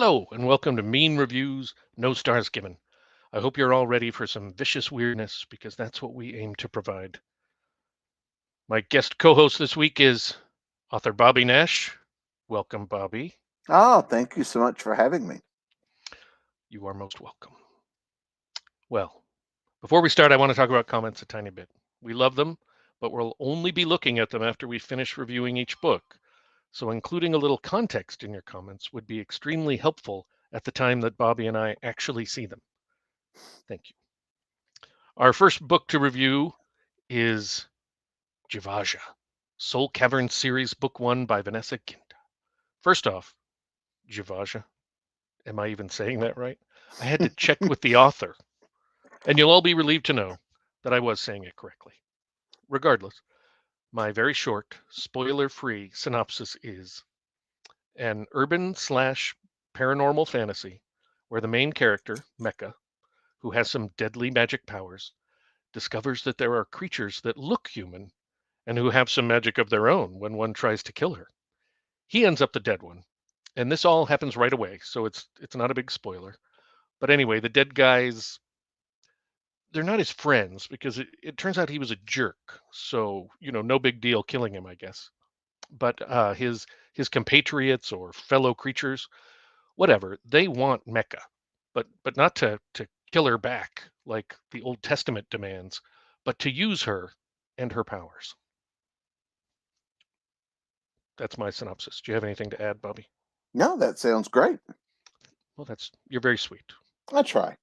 Hello, and welcome to Mean Reviews, No Stars Given. I hope you're all ready for some vicious weirdness because that's what we aim to provide. My guest co host this week is author Bobby Nash. Welcome, Bobby. Oh, thank you so much for having me. You are most welcome. Well, before we start, I want to talk about comments a tiny bit. We love them, but we'll only be looking at them after we finish reviewing each book. So, including a little context in your comments would be extremely helpful at the time that Bobby and I actually see them. Thank you. Our first book to review is Jivaja, Soul Cavern Series, Book 1 by Venessa Giunta. First off, Jivaja, am I even saying that right? I had to check with the author, and you'll all be relieved to know that I was saying it correctly. Regardless, my very short, spoiler free synopsis is an urban slash paranormal fantasy where the main character, Mecca, who has some deadly magic powers, discovers that there are creatures that look human and who have some magic of their own when one tries to kill her. He ends up the dead one. And this all happens right away, so it's not a big spoiler. But anyway, the dead guys, they're not his friends because it turns out he was a jerk. So, no big deal killing him, I guess. But his compatriots or fellow creatures, whatever, they want Mecca, but not to kill her back like the Old Testament demands, but to use her and her powers. That's my synopsis. Do you have anything to add, Bobby? No, that sounds great. Well, you're very sweet. I try.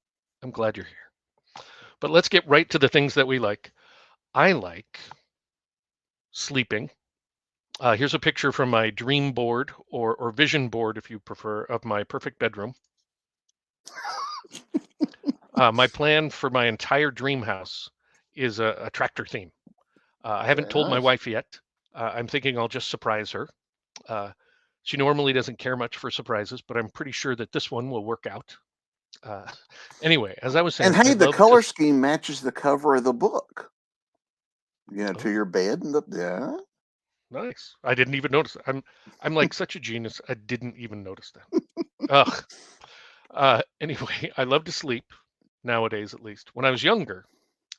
I'm glad you're here. But let's get right to the things that we like. I like sleeping. Here's a picture from my dream board or vision board, if you prefer, of my perfect bedroom. My plan for my entire dream house is a tractor theme. I haven't Very told my nice. wife yet. I'm thinking I'll just surprise her. Uh, she normally doesn't care much for surprises, but I'm pretty sure that this one will work out. Uh, anyway, as I was And saying, I hey, the love to. color scheme matches the cover of the book. To Oh, your bed and the yeah. nice. I didn't even notice it. I'm like such a genius. I didn't even notice that. Ugh. Anyway, I love to sleep nowadays, at least. When I was younger,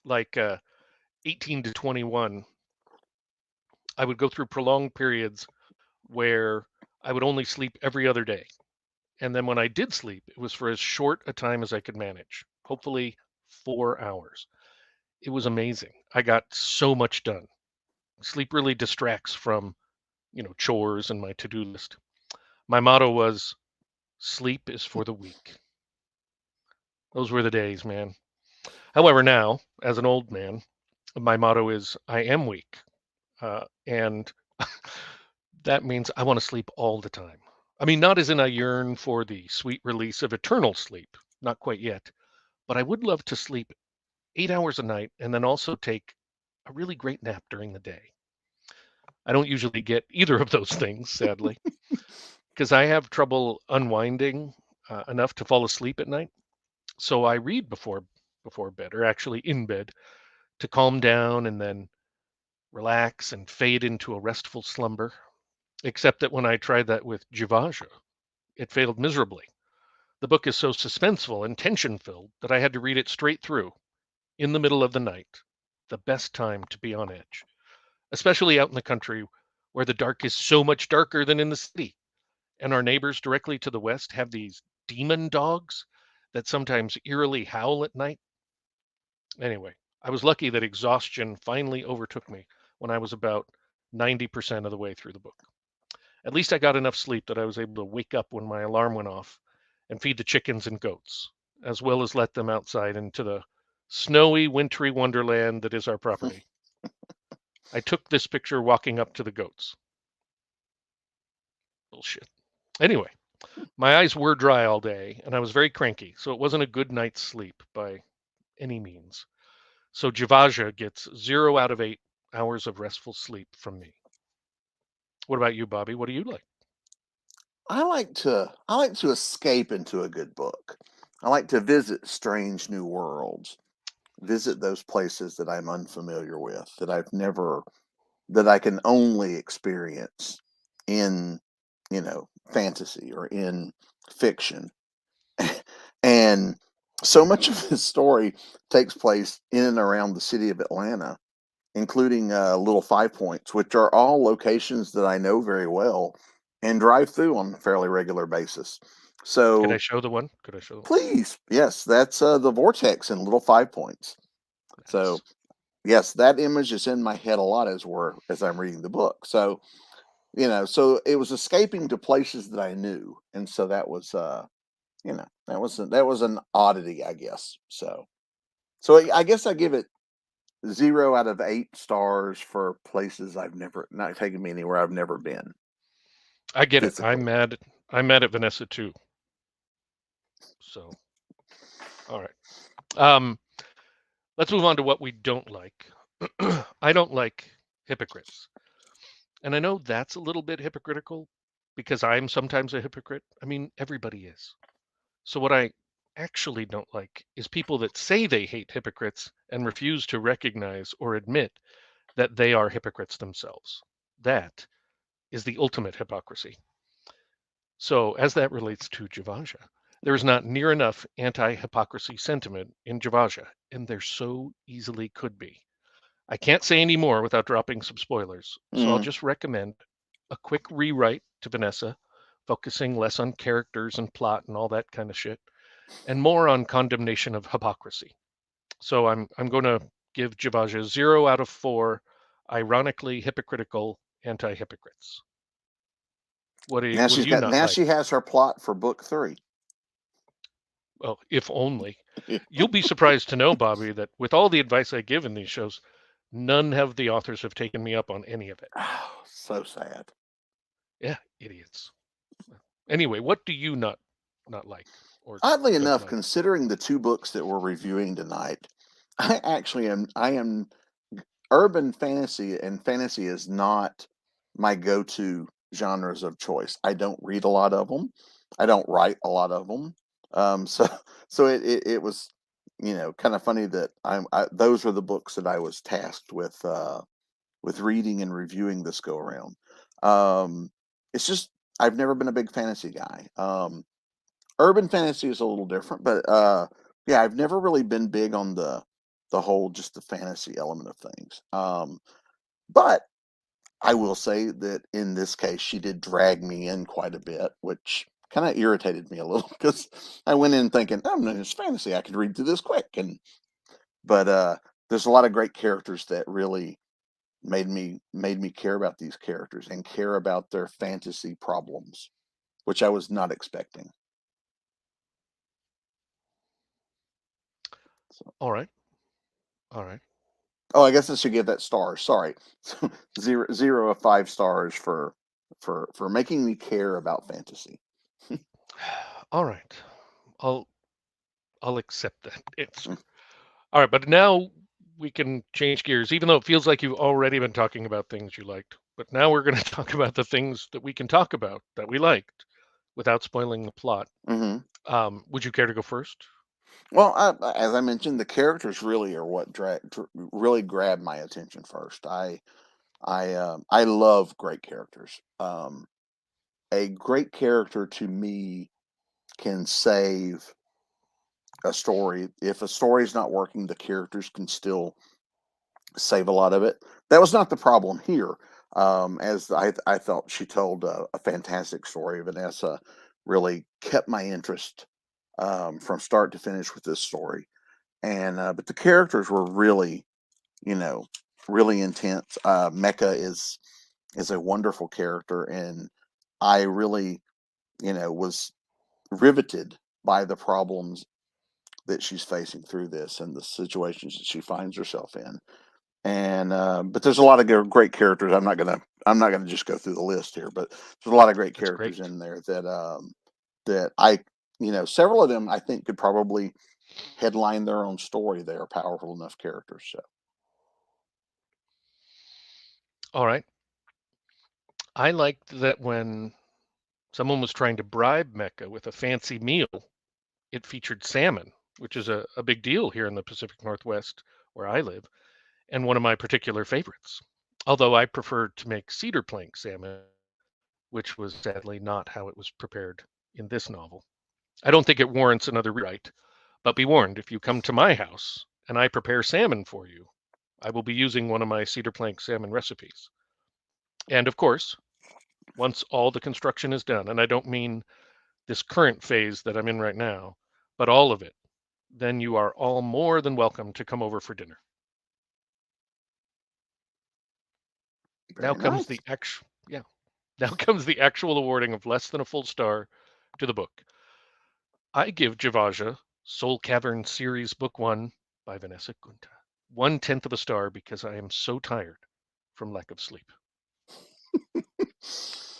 like 18 to 21, I would go through prolonged periods where I would only sleep every other day. And then when I did sleep, it was for as short a time as I could manage, hopefully 4 hours. It was amazing. I got so much done. Sleep really distracts from, chores and my to-do list. My motto was sleep is for the weak. Those were the days, man. However, now, as an old man, my motto is I am weak. And that means I want to sleep all the time. I mean, not as in I yearn for the sweet release of eternal sleep, not quite yet, but I would love to sleep 8 hours a night and then also take a really great nap during the day. I don't usually get either of those things, sadly, because I have trouble unwinding enough to fall asleep at night. So I read before bed, or actually in bed, to calm down and then relax and fade into a restful slumber. Except that when I tried that with Jivaja, it failed miserably. The book is so suspenseful and tension filled that I had to read it straight through in the middle of the night, the best time to be on edge, especially out in the country where the dark is so much darker than in the city. And our neighbors directly to the west have these demon dogs that sometimes eerily howl at night. Anyway, I was lucky that exhaustion finally overtook me when I was about 90% of the way through the book. At least I got enough sleep that I was able to wake up when my alarm went off and feed the chickens and goats, as well as let them outside into the snowy, wintry wonderland that is our property. I took this picture walking up to the goats. Bullshit. Anyway, my eyes were dry all day, and I was very cranky, so it wasn't a good night's sleep by any means. So Jivaja gets 0 out of 8 hours of restful sleep from me. What about you, Bobby? What do you like? I like to escape into a good book. I like to visit strange new worlds, Nice. visit those places that I'm unfamiliar with, that I can only experience in, fantasy or in fiction. And so much of his story takes place in and around the city of Atlanta, including Little Five Points, which are all locations that I know very well and drive through on a fairly regular basis. Can I So show the one? Could I show them? please, yes, that's the vortex in Little Five Points. So Nice. yes, that image is in my head a lot as I'm reading the book. So so it was escaping to places that I knew, and so that was that was an oddity, I guess. So I guess I give it 0 out of 8 stars for places I've never not taken me anywhere I've never been I get it. physically. I'm mad at Venessa too. So, all right. Um, let's move on to what we don't like. I don't like hypocrites. And I know that's a little bit hypocritical because I'm sometimes a hypocrite. I mean, everybody is. So what I actually don't like is people that say they hate hypocrites and refuse to recognize or admit that they are hypocrites themselves. That is the ultimate hypocrisy. So, as that relates to Jivaja, there is not near enough anti hypocrisy sentiment in Jivaja, and there so easily could be. I can't say any more without dropping some spoilers, so I'll Mm. just recommend a quick rewrite to Venessa, focusing less on characters and plot and all that kind of shit, and more on condemnation of hypocrisy. So I'm going to give Jivaja 0 out of 4 ironically hypocritical anti-hypocrites. What do you not Now like? she has her plot for book 3. Well, if only. You'll be surprised to know, Bobby, that with all the advice I give in these shows, none of the authors have taken me up on any of it. Oh, so sad. Yeah, idiots. Anyway, what do you not like or Oddly don't enough, like? considering the 2 books that we're reviewing tonight, I am urban fantasy, and fantasy is not my go-to genres of choice. I don't read a lot of them. I don't write a lot of them. So it was kind of funny that those were the books that I was tasked with reading and reviewing this go around. Um, it's just I've never been a big fantasy guy. Urban fantasy is a little different, but yeah, I've never really been big on the whole just the fantasy element of things. But I will say that in this case, she did drag me in quite a bit, which kind of irritated me a little because I went in thinking, "Oh, no, it's fantasy. I could read through this quick." But there's a lot of great characters that really made me care about these characters and care about their fantasy problems, which I was not expecting. So. All right, all right, Oh, I guess I should give that stars. Sorry, so 0 of 5 stars for making me care about fantasy. all right. I'll I'll accept that answer. All right, but now we can change gears, even though it feels like you've already been talking about things you liked. But now we're going to talk about the things that we can talk about that we liked without spoiling the plot. Hmm. Would you care to go first? Well, as I mentioned, the characters really are what really grabbed my attention first. I love great characters. A great character to me can save a story. If a story is not working, the characters can still save a lot of it. That was not the problem here. As I thought she told a fantastic story. Venessa really kept my interest from start to finish with this story. And but the characters were really, you know, really intense. Mecca is a wonderful character, and I really, was riveted by the problems that she's facing through this and the situations that she finds herself in. And but there's a lot of great characters. I'm not gonna just go through the list here, but there's a lot of great That's characters great. in there that I several of them I think could probably headline their own story. They are powerful enough characters. So. All right. I liked that when someone was trying to bribe Mecca with a fancy meal, it featured salmon, which is a big deal here in the Pacific Northwest where I live, and one of my particular favorites. Although I preferred to make cedar plank salmon, which was sadly not how it was prepared in this novel. I don't think it warrants another rewrite, but be warned, if you come to my house and I prepare salmon for you, I will be using one of my cedar plank salmon recipes. And of course, once all the construction is done, and I don't mean this current phase that I'm in right now, but all of it, then you are all more than welcome to come over for dinner. Very Now comes nice. the actual, yeah, now comes the actual awarding of less than a full star to the book. I give Jivaja, Soul Cavern Series Book 1 by Venessa Giunta 1/10 of a star because I am so tired from lack of sleep.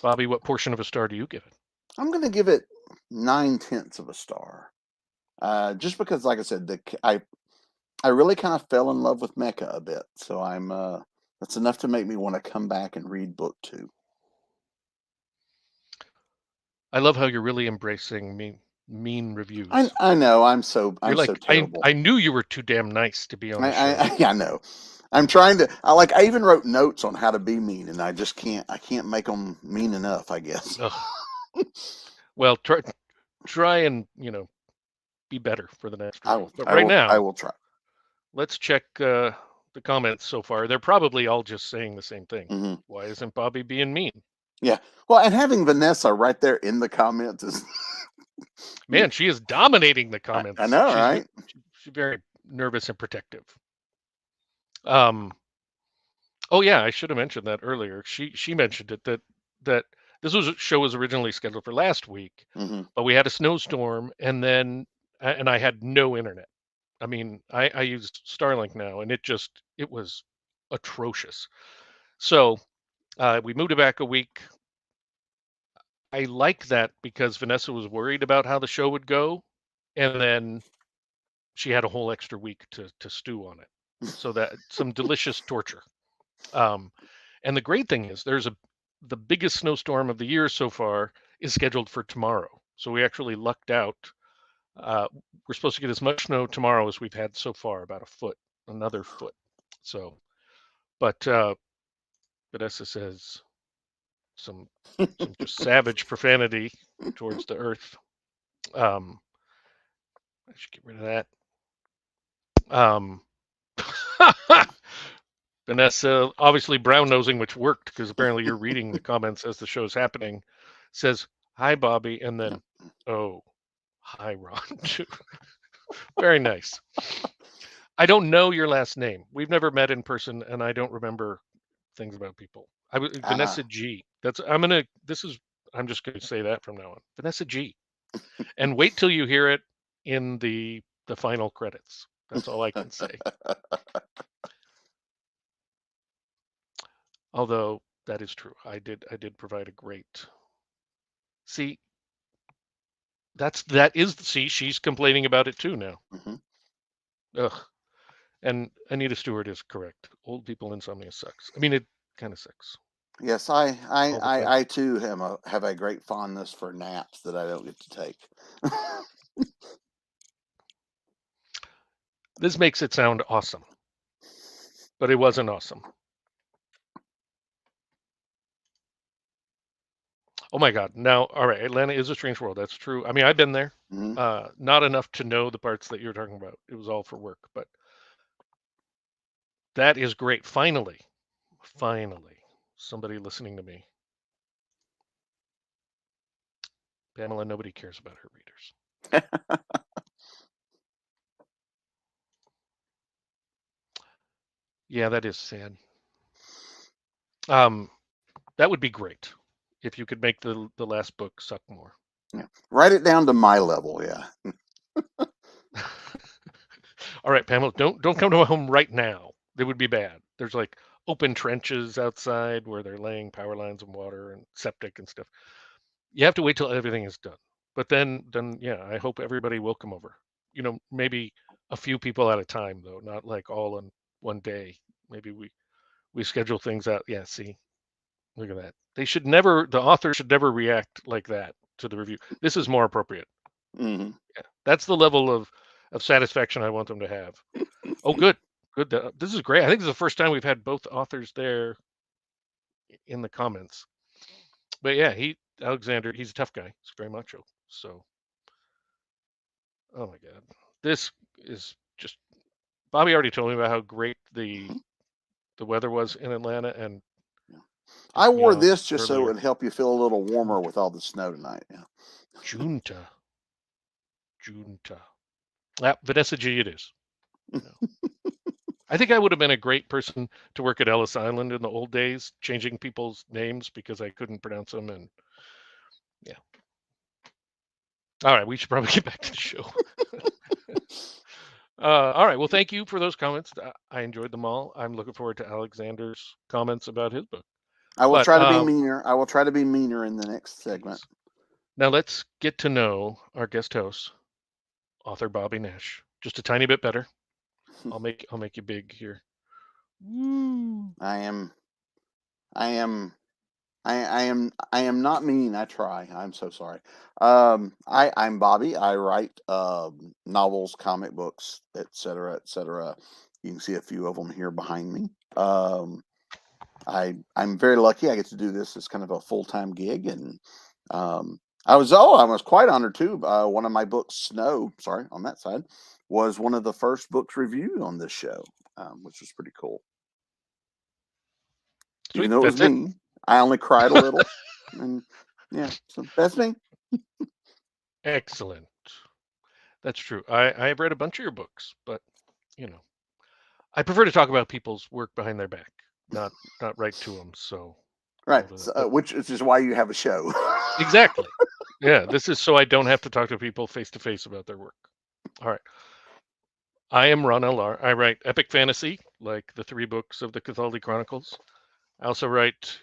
Bobby, what portion of a star do you give it? I'm going to give it 9/10 of a star. Just because, like I said, I really kind of fell in love with Mecha a bit, so that's enough to make me want to come back and read book 2. I love how you're really embracing mean reviews. I know I'm so You're terrible. I knew you were too damn nice to be on the show. I know. I'm trying to. I even wrote notes on how to be mean, and I just can't. I can't make them mean enough, I guess. Well, try and be better for the next review. But I right now, I will try. let's check the comments so far. They're probably all just saying the same thing. Mm-hmm. Why isn't Bobby being mean? Yeah. Well, and having Venessa right there in the comments is. Man, she is dominating the comments. I know, right? She's very nervous and protective. Oh yeah, I should have mentioned that earlier. She mentioned it that this show was originally scheduled for last week, Mm-hmm. but we had a snowstorm, and I had no internet. I mean, I use Starlink now, and it was atrocious. So we moved it back a week. I like that because Venessa was worried about how the show would go, and then she had a whole extra week to stew on it. So that some delicious torture. And the great thing is the biggest snowstorm of the year so far is scheduled for tomorrow. So we actually lucked out. We're supposed to get as much snow tomorrow as we've had so far, about a foot, another foot. So, but Vanessa says some just savage profanity towards the earth. I should get rid of that. Vanessa, obviously brown nosing, which worked because apparently you're reading the comments as the show's happening, says, "Hi, Bobby," and then, "Oh, hi, Ron." Very nice. I don't know your last name. We've never met in person, and I don't remember things about people. Vanessa G. I'm just going to say that from now on. Vanessa G. And wait till you hear it in the final credits. That's all I can say. Although that is true. I did provide a great. See, she's complaining about it too now. Mm-hmm. Ugh. And Anita Stewart is correct. Old people insomnia sucks. I mean, it kind of sucks. Yes, I too have a great fondness for naps that I don't get to take. This makes it sound awesome, but it wasn't awesome. Oh my God. Now, all right, Atlanta is a strange world. That's true. I mean, I've been there. Mm-hmm. Not enough to know the parts that you're talking about. It was all for work, but that is great. Finally, somebody listening to me. Pamela, nobody cares about her readers. Yeah, that is sad. That would be great if you could make the last book suck more. Yeah. Write it down to my level, yeah. All right, Pamela, don't come to my home right now. It would be bad. There's like open trenches outside where they're laying power lines and water and septic and stuff. You have to wait till everything is done. But then yeah, I hope everybody will come over. Maybe a few people at a time though, not like all in one day. Maybe we schedule things out. Yeah, see. Look at that. The author should never react like that to the review. This is more appropriate. Mm-hmm. Yeah, that's the level of satisfaction I want them to have. Oh, good. This is great. I think this is the first time we've had both authors there in the comments. But yeah, Alexander, he's a tough guy. He's very macho. So, oh my God, this is just. Bobby already told me about how great the weather was in Atlanta, and Yeah. I pissed me wore off this just so it earlier. would help you feel a little warmer with all the snow tonight. Yeah. Junta, Junta. Venessa G, it is. No. I think I would have been a great person to work at Ellis Island in the old days, changing people's names because I couldn't pronounce them. And yeah. All right, we should probably get back to the show. All right. Well, thank you for those comments. I enjoyed them all. I'm looking forward to Alexander's comments about his book. I will But try to be meaner. I will try to be meaner in the next segment. now let's get to know our guest host, author Bobby Nash, just a tiny bit better. I'll make you big here. Woo. I am I am not mean. I try. I'm so sorry. I'm Bobby. I write novels, comic books, etc., etc. You can see a few of them here behind me. I'm very lucky. I get to do this as kind of a full-time gig, and I was quite honored too. One of my books, Snow, sorry, on that side, was one of the first books reviewed on this show, which was pretty cool. Even Sweet. though it was That's it. me, I only cried a little, and yeah, so that's me. Excellent. That's true. I have read a bunch of your books, but you know, I prefer to talk about people's work behind their back, not write to them. So Right, over that. so, But which is why you have a show. exactly. Yeah, this is so I don't have to talk to people face to face about their work. All right. I am Ron L Lahr. I write epic fantasy, like the 3 books of the Cathaldi Chronicles. I also write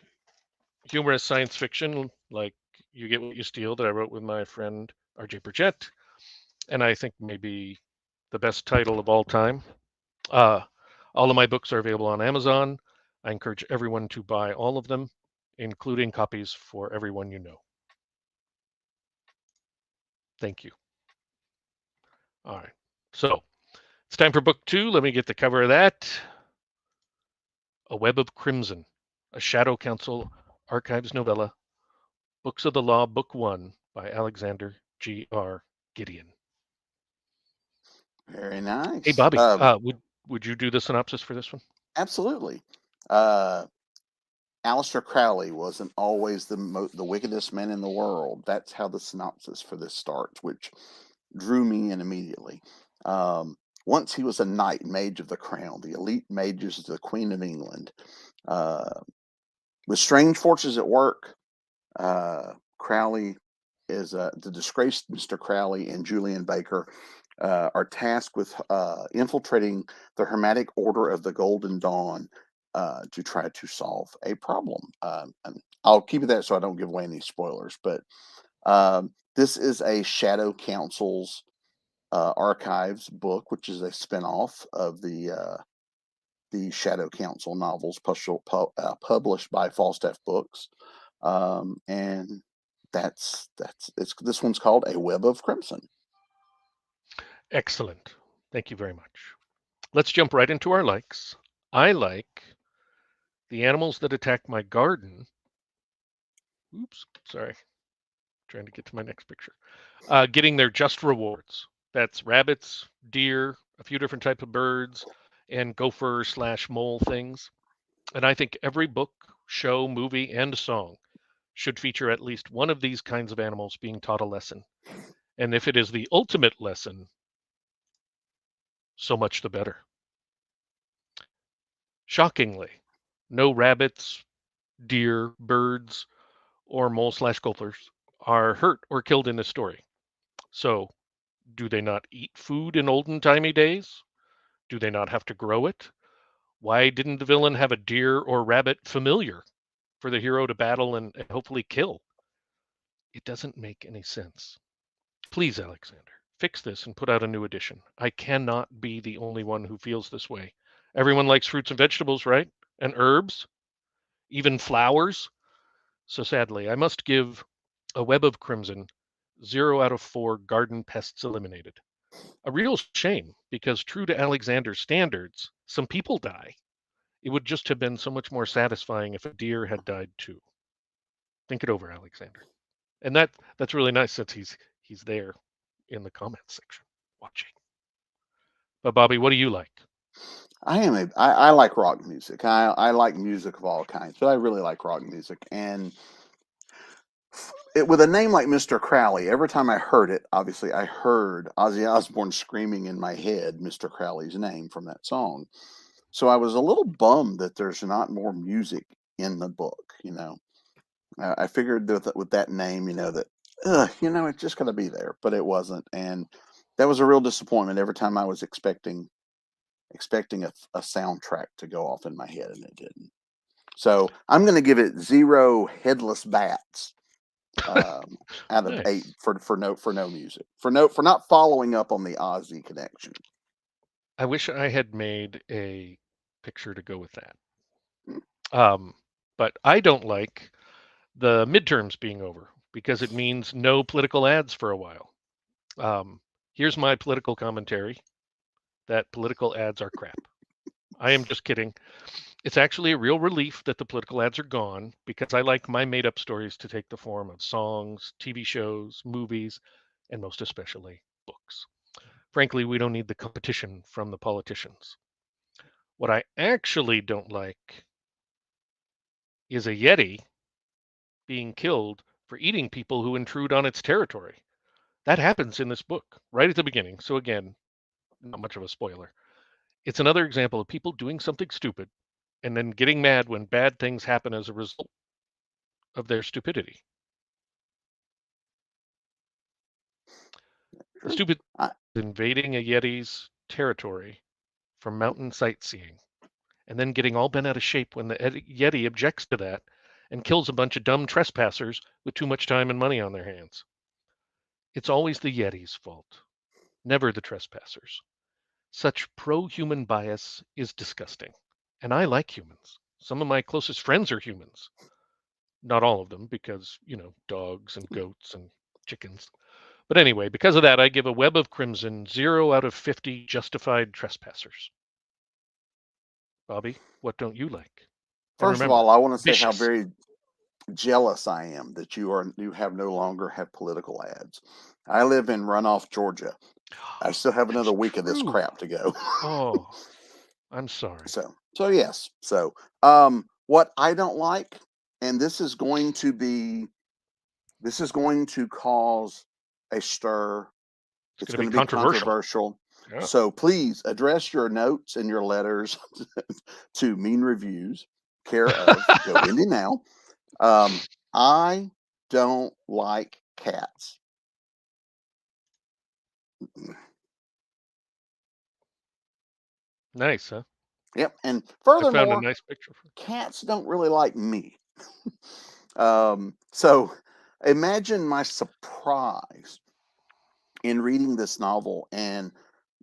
humorous science fiction, like You Get What You Steal, that I wrote with my friend R.J. Burchett, and I think maybe the best title of all time. All of my books are available on Amazon. I encourage everyone to buy all of them, including copies for everyone you know. Thank you. All right. So it's time for book 2. Let me get the cover of that. A Web of Crimson, a Shadow Council Archives novella, Books of the Law, Book 1 by Alexander Gideon. Very Hey, nice. Bobby, would you do the synopsis for this one? Absolutely. Aleister Crowley wasn't always the wickedest man in the world. That's how the synopsis for this starts, which drew me in immediately. Once he was a knight, mage of the crown, the elite mages of the Queen of England. With strange forces at work, Crowley is the disgraced Mr. Crowley and Julian Baker are tasked with infiltrating the Hermetic Order of the Golden Dawn to try to solve a problem. And I'll keep it that so I don't give away any spoilers. But this is a Shadow Council's Archives book, which is a spinoff of the Shadow Council novels published by Falstaff Books, and this one's called A Web of Crimson. Excellent. Thank you very much. Let's jump right into our likes. I like the animals that attack my garden. Oops, sorry. Trying to get to my next picture. Getting their just rewards. That's rabbits, deer, a few different types of birds, and gopher slash mole things. And I think every book, show, movie, and song should feature at least one of these kinds of animals being taught a lesson. And if it is the ultimate lesson, so much the better. Shockingly, no rabbits, deer, birds, or mole slash gophers are hurt or killed in this story. So, do they not eat food in olden timey days? Do they not have to grow it? Why didn't the villain have a deer or rabbit familiar for the hero to battle and hopefully kill? It doesn't make any sense. Please, Alexander, fix this and put out a new edition. I cannot be the only one who feels this way. Everyone likes fruits and vegetables, right? And herbs, even flowers. So sadly, I must give A Web of Crimson 0 out of 4 garden pests eliminated. A real shame because, true to Alexander's standards, some people die. It would just have been so much more satisfying if a deer had died too. Think it over, Alexander. And that's really nice since he's there in the comments section watching. But Bobby, what do you like? I like rock music. I like music of all kinds, but I really like rock music. And with a name like Mr. Crowley, every time I heard it, obviously I heard Ozzy Osbourne screaming in my head Mr. Crowley's name from that song. So I was a little bummed that there's not more music in the book. I figured that with that name, that it's just going to be there, but it wasn't, and that was a real disappointment. Every time I was expecting a soundtrack to go off in my head, and it didn't. So I'm going to give it 0 headless bats out of 8 Nice. for no music, for not following up on the Ozzy connection. I wish I had made a picture to go with that. Mm. But I don't like the midterms being over because it means no political ads for a while. Here's my political commentary that political ads are crap. I am just kidding. It's actually a real relief that the political ads are gone because I like my made up stories to take the form of songs, TV shows, movies, and most especially books. Frankly, we don't need the competition from the politicians. What I actually don't like is a Yeti being killed for eating people who intrude on its territory. That happens in this book right at the beginning. So, again, not much of a spoiler. It's another example of people doing something stupid and then getting mad when bad things happen as a result of their stupidity. The Sure. stupid invading a Yeti's territory for mountain sightseeing and then getting all bent out of shape when the Yeti objects to that and kills a bunch of dumb trespassers with too much time and money on their hands. It's always the Yeti's fault, never the trespassers. Such pro-human bias is disgusting. And I like humans. Some of my closest friends are humans. Not all of them, because, dogs and goats and chickens. But anyway, because of that, I give a Web of Crimson 0 out of 50 justified trespassers. Bobby, what don't you like? And First of remember, all, I want to say how vicious. very jealous I am that you have no longer have political ads. I live in Runoff, Georgia. I still have That's another week of this true. crap to go. Oh, I'm sorry. So yes. So what I don't like, and this is going to cause a stir. It's It's going to be going to be controversial. controversial. Yeah. So please address your notes and your letters to Mean Reviews, care of Go Indie Now. I don't like cats. Nice, huh? Yep. And I found a furthermore, nice picture. cats don't really like me. So imagine my surprise in reading this novel and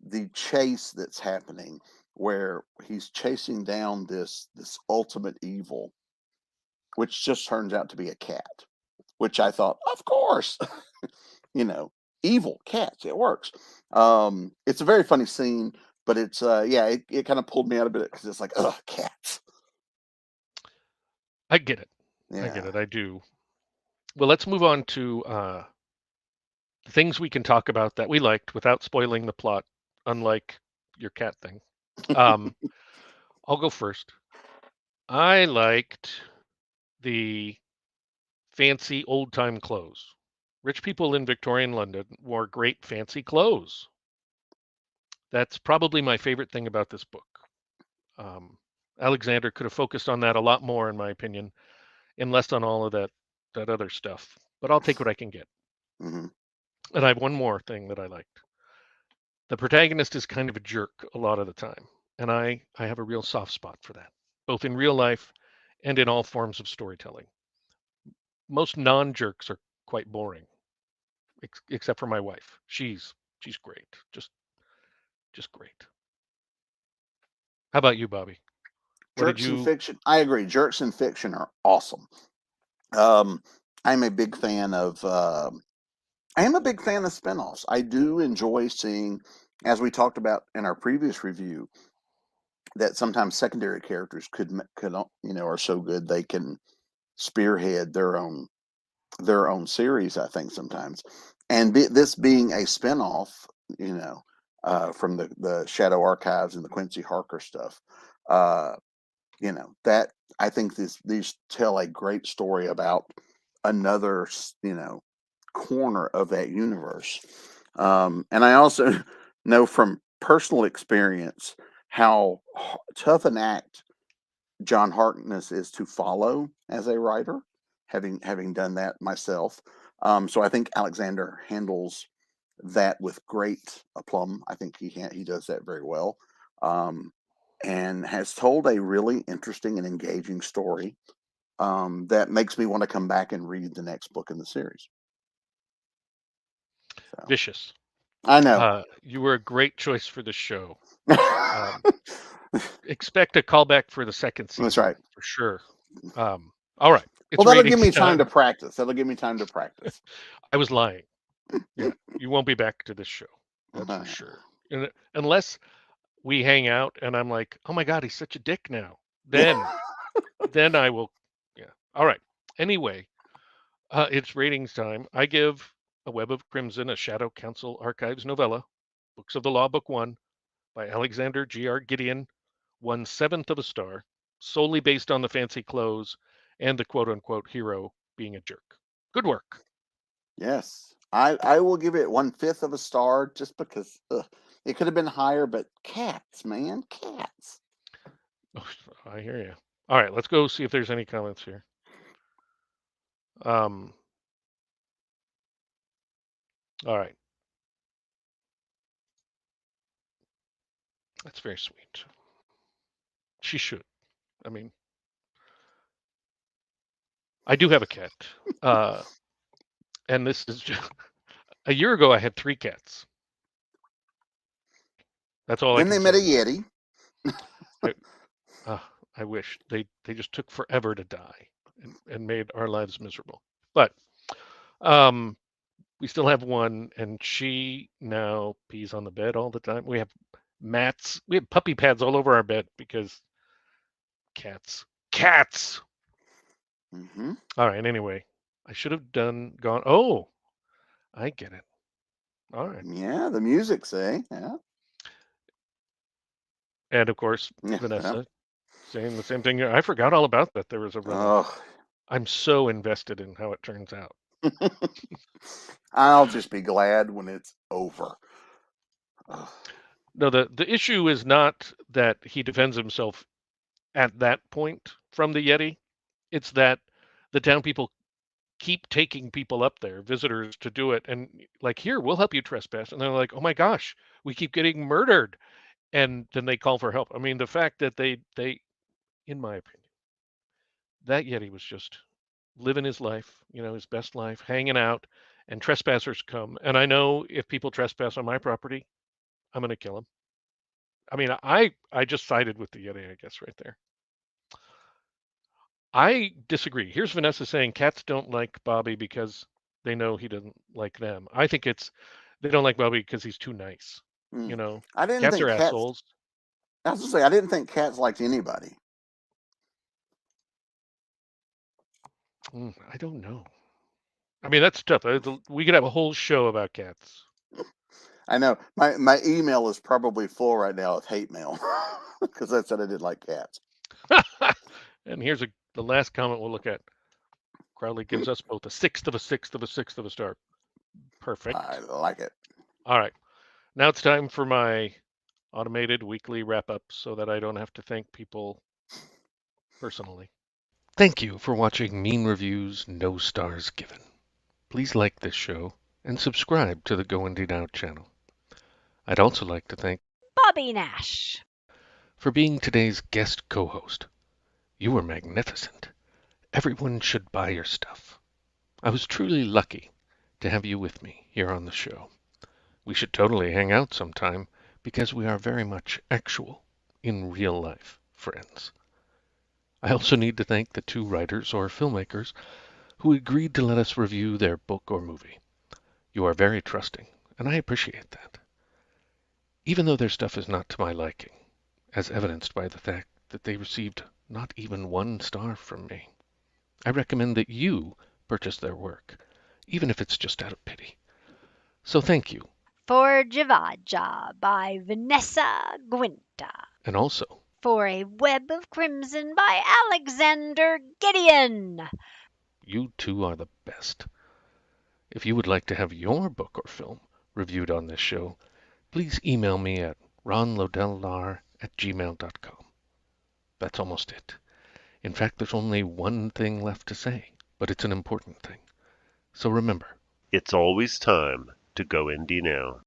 the chase that's happening, where he's chasing down this ultimate evil, which just turns out to be a cat, which I thought, of course, you know, evil cats, it works. It's a very funny scene, but it's yeah, it kind of pulled me out a bit because it's like, ugh, cats. I get it. I get Yeah. it. I do. Well, let's move on to things we can talk about that we liked without spoiling the plot, unlike your cat thing. Um, I'll go first. I liked the fancy old time clothes. Rich people in Victorian London wore great fancy clothes. That's probably my favorite thing about this book. Um, Alexander could have focused on that a lot more, in my opinion, and less on all of that other stuff. But I'll take what I can get. Hmm. And I have one more thing that I liked. The protagonist is kind of a jerk a lot of the time, and I have a real soft spot for that, both in real life and in all forms of storytelling. Most non-jerks are quite boring, except for my wife. She's great, just great. How about you, Bobby? What did Jerks in you? fiction, I agree. Jerks in fiction are awesome. Um, I'm a big fan of. I am a big fan of spinoffs. I do enjoy seeing, as we talked about in our previous review, that sometimes secondary characters could are so good they can spearhead their own series. I think sometimes, And this being a spinoff, you know, from the Shadow Archives and the Quincy Harker stuff, you know, that I think these tell a great story about another, you know, corner of that universe. And I also know from personal experience how tough an act John Harkness is to follow as a writer, having done that myself. So I think Alexander handles that with great aplomb. I think he does that very well, and has told a really interesting and engaging story that makes me want to come back and read the next book in the series. So Vicious. I know. You were a great choice for the show. Expect a callback for the second That's season right. for sure. All right, it's Well, that'll give ratings me time time. to practice. That'll give me time to practice. I was lying. Yeah, you won't be back to this show. That's for sure. Unless we hang out and I'm like, oh my God, he's such a dick now. Then I will. Yeah. All right. Anyway, it's ratings time. I give A Web of Crimson, a Shadow Council Archives novella, Books of the Law, Book One, by Alexander Gideon, 1/7 of a star, solely based on the fancy clothes and the quote unquote hero being a jerk. Good work. Yes, I will give it 1/5 of a star just because it could have been higher, but cats, man, cats. Oh, I hear you. All right, let's go see if there's any comments here. All right. That's very sweet. She should. I mean, I do have a cat. And this is just, a year ago, I had 3 cats. That's all I Then can they met say a about Yeti. it. I wish they just took forever to die and made our lives miserable. But um, we still have one, and she now pees on the bed all the time. We have mats. We have puppy pads all over our bed because cats. Cats. Mm-hmm. All right. Anyway, I should have gone. Oh, I get it. All right. Yeah, the music, say, yeah, And of course, yeah. Yeah. Venessa saying the same thing. I forgot all about that. There was a runoff. Oh, I'm so invested in how it turns out. I'll just be glad when it's over. Ugh. No, the issue is not that he defends himself at that point from the Yeti. It's that the town people keep taking people up there, visitors, to do it, and like, here, we'll help you trespass, and they're like, oh my gosh, we keep getting murdered, and then they call for help. I mean, the fact that they, in my opinion, that Yeti was just living his life, his best life, hanging out, and trespassers come, and I know if people trespass on my property, I'm gonna kill them. I mean, I just sided with the Yeti, I guess, right there. I disagree. Here's Vanessa saying cats don't like Bobby because they know he doesn't like them. I think it's they don't like Bobby because he's too nice. Mm. You know, I didn't cats are think cats. assholes. I was to say I didn't think cats liked anybody. I don't know. I mean, that's tough. We could have a whole show about cats. I know my email is probably full right now of hate mail because I said I didn't like cats. And here's the last comment we'll look at. Crowley gives us both a sixth of a sixth of a sixth of a star. I Perfect. like it. All right. Now it's time for my automated weekly wrap up so that I don't have to thank people personally. Thank you for watching Mean Reviews, No Stars Given. Please like this show and subscribe to the Go Indie Now channel. I'd also like to thank Bobby Nash for being today's guest co-host. You were magnificent. Everyone should buy your stuff. I was truly lucky to have you with me here on the show. We should totally hang out sometime because we are very much actual, in real life friends. I also need to thank the 2 writers or filmmakers who agreed to let us review their book or movie. You are very trusting, and I appreciate that. Even though their stuff is not to my liking, as evidenced by the fact that they received not even 1 star from me, I recommend that you purchase their work, even if it's just out of pity. So thank you. For Jivaja by Venessa Giunta. And also, For A Web of Crimson by Alexander Gideon. you two are the best. If you would like to have your book or film reviewed on this show, please email me at ronlodelllar@gmail.com. That's almost it. In fact, there's only one thing left to say, but it's an important thing. So remember, It's always time to go indie now.